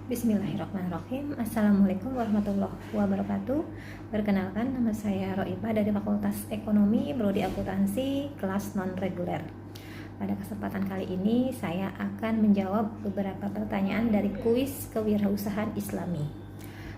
Bismillahirrahmanirrahim. Assalamualaikum warahmatullahi wabarakatuh. Perkenalkan, nama saya Roipa dari Fakultas Ekonomi Prodi Akuntansi kelas non-reguler. Pada kesempatan kali ini saya akan menjawab beberapa pertanyaan dari kuis kewirausahaan Islami.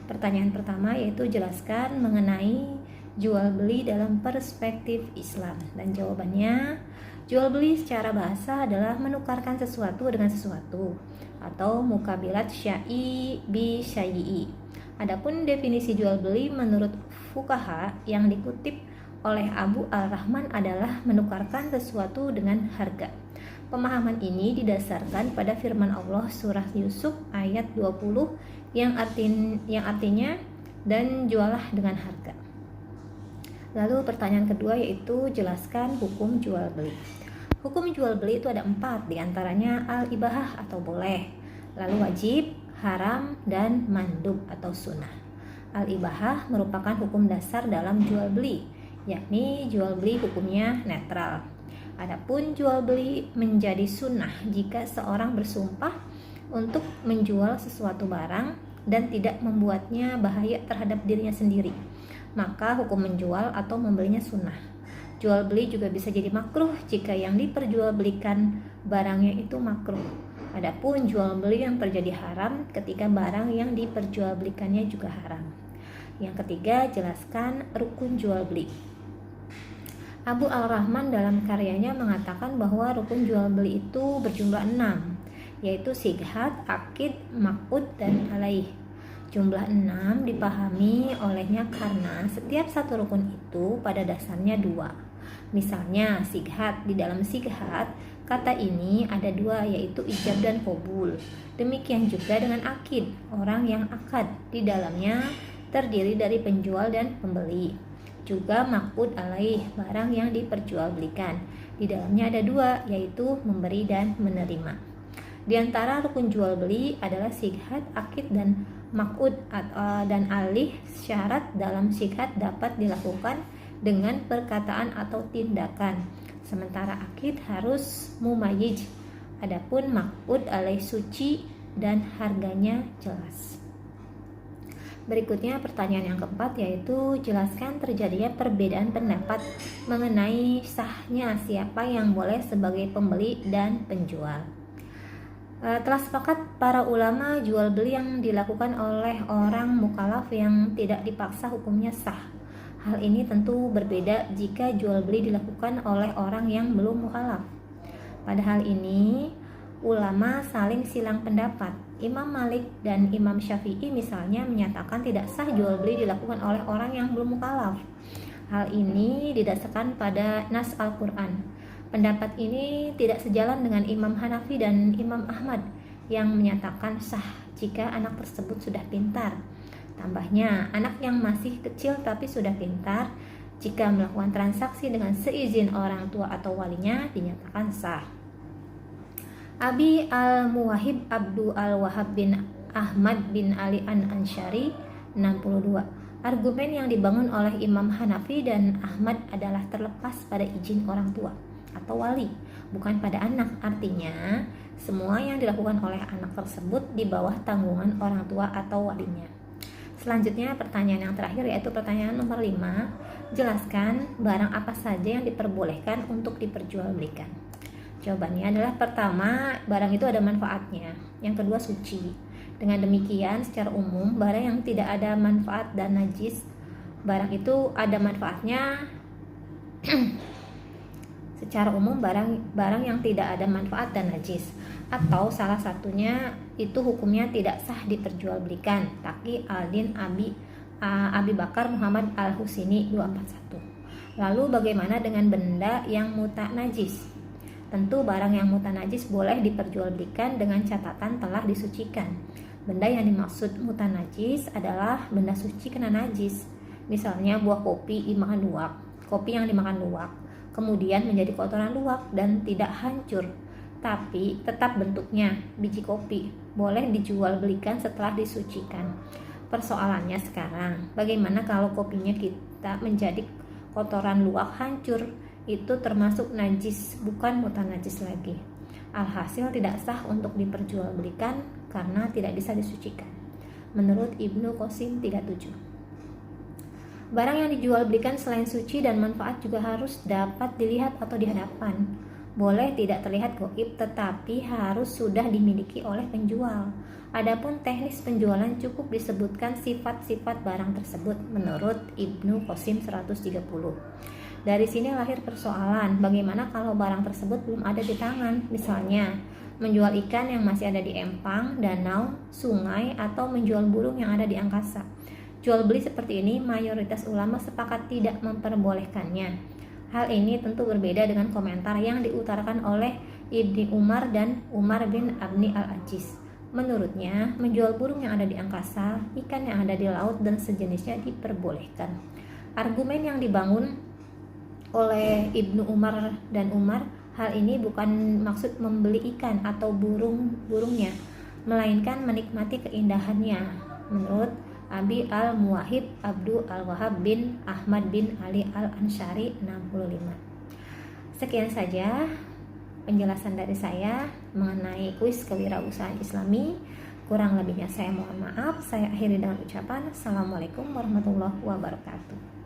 Pertanyaan pertama yaitu jelaskan mengenai jual beli dalam perspektif Islam, dan jawabannya jual beli secara bahasa adalah menukarkan sesuatu dengan sesuatu atau mukabilat syai bi syai'i. Adapun definisi jual beli menurut fuqaha yang dikutip oleh Abu Al-Rahman adalah menukarkan sesuatu dengan harga. Pemahaman ini didasarkan pada firman Allah surah Yusuf ayat 20 yang artinya dan jualah dengan harga. Lalu pertanyaan kedua yaitu jelaskan hukum jual beli. Hukum jual beli itu ada 4, diantaranya al-ibahah atau boleh, lalu wajib, haram, dan mandub atau sunnah. Al-ibahah merupakan hukum dasar dalam jual beli, yakni jual beli hukumnya netral. Adapun jual beli menjadi sunnah jika seorang bersumpah untuk menjual sesuatu barang dan tidak membuatnya bahaya terhadap dirinya sendiri, maka hukum menjual atau membelinya sunnah. Jual beli juga bisa jadi makruh jika yang diperjualbelikan barangnya itu makruh. Adapun jual beli yang terjadi haram ketika barang yang diperjualbelikannya juga haram. Yang ketiga, jelaskan rukun jual beli. Abu Al-Rahman dalam karyanya mengatakan bahwa rukun jual beli itu berjumlah 6, yaitu sighat, akid, maq'ud, dan alaih. Jumlah 6 dipahami olehnya karena setiap satu rukun itu pada dasarnya 2. Misalnya sighat, di dalam sighat kata ini ada 2, yaitu ijab dan qabul. Demikian juga dengan akid, orang yang akad, di dalamnya terdiri dari penjual dan pembeli. Juga maq'ud alaih, barang yang diperjualbelikan, di dalamnya ada 2, yaitu memberi dan menerima. Di antara rukun jual beli adalah sighat, akid, dan maq'ud dan alih. Syarat dalam sighat dapat dilakukan dengan perkataan atau tindakan, sementara akid harus mumayyiz. Adapun maq'ud alaih suci dan harganya jelas. Berikutnya pertanyaan yang keempat yaitu jelaskan terjadinya perbedaan pendapat mengenai sahnya siapa yang boleh sebagai pembeli dan penjual. Telah sepakat para ulama jual beli yang dilakukan oleh orang mukallaf yang tidak dipaksa hukumnya sah. Hal ini tentu berbeda jika jual beli dilakukan oleh orang yang belum mukallaf. Pada hal ini ulama saling silang pendapat. Imam Malik dan Imam Syafi'i misalnya menyatakan tidak sah jual beli dilakukan oleh orang yang belum mukallaf. Hal ini didasarkan pada nas Al-Quran. Pendapat ini tidak sejalan dengan Imam Hanafi dan Imam Ahmad yang menyatakan sah jika anak tersebut sudah pintar. Tambahnya, anak yang masih kecil tapi sudah pintar, jika melakukan transaksi dengan seizin orang tua atau walinya dinyatakan sah. Abi Al-Muwahhib Abdul Al-Wahhab bin Ahmad bin Ali An-Ansyari 62. Argumen yang dibangun oleh Imam Hanafi dan Ahmad adalah terlepas pada izin orang tua atau wali, bukan pada anak. Artinya, semua yang dilakukan oleh anak tersebut di bawah tanggungan orang tua atau walinya. Selanjutnya pertanyaan yang terakhir yaitu pertanyaan nomor 5. Jelaskan barang apa saja yang diperbolehkan untuk diperjualbelikan. Jawabannya adalah pertama, barang itu ada manfaatnya. Yang kedua, suci. Dengan demikian, secara umum barang yang tidak ada manfaat dan najis, barang itu ada manfaatnya. Secara umum barang yang tidak ada manfaat dan najis atau salah satunya itu hukumnya tidak sah diperjualbelikan. Taqi Al-Din Abi Bakar Muhammad Al-Husini 241. Lalu bagaimana dengan benda yang mutanajis? Tentu barang yang mutanajis boleh diperjualbelikan dengan catatan telah disucikan. Benda yang dimaksud mutanajis adalah benda suci kena najis. Misalnya buah kopi dimakan luwak. Kopi yang dimakan luwak kemudian menjadi kotoran luwak dan tidak hancur, tapi tetap bentuknya biji kopi, boleh dijual belikan setelah disucikan. Persoalannya sekarang, bagaimana kalau kopinya kita menjadi kotoran luwak hancur? Itu termasuk najis, bukan mutanajis lagi. Alhasil tidak sah untuk diperjualbelikan karena tidak bisa disucikan. Menurut Ibnu Qasim 37. Barang yang dijual belikan selain suci dan manfaat juga harus dapat dilihat atau dihadapkan. Boleh tidak terlihat gaib, tetapi harus sudah dimiliki oleh penjual. Adapun teknis penjualan cukup disebutkan sifat-sifat barang tersebut menurut Ibnu Qasim 130. Dari sini lahir persoalan, bagaimana kalau barang tersebut belum ada di tangan? Misalnya, menjual ikan yang masih ada di empang, danau, sungai, atau menjual burung yang ada di angkasa. Jual beli seperti ini mayoritas ulama sepakat tidak memperbolehkannya. Hal ini tentu berbeda dengan komentar yang diutarakan oleh Ibnu Umar dan Umar bin Abni al-Aziz. Menurutnya, menjual burung yang ada di angkasa, ikan yang ada di laut, dan sejenisnya diperbolehkan. Argumen yang dibangun oleh Ibnu Umar dan Umar, hal ini bukan maksud membeli ikan atau burungnya, melainkan menikmati keindahannya. Menurut Abi al-Muwahhib Abdul al-Wahhab bin Ahmad bin Ali al-Ansyari 65. Sekian saja penjelasan dari saya mengenai kuis kewirausahaan Islami. Kurang lebihnya saya mohon maaf. Saya akhiri dengan ucapan Assalamualaikum warahmatullahi wabarakatuh.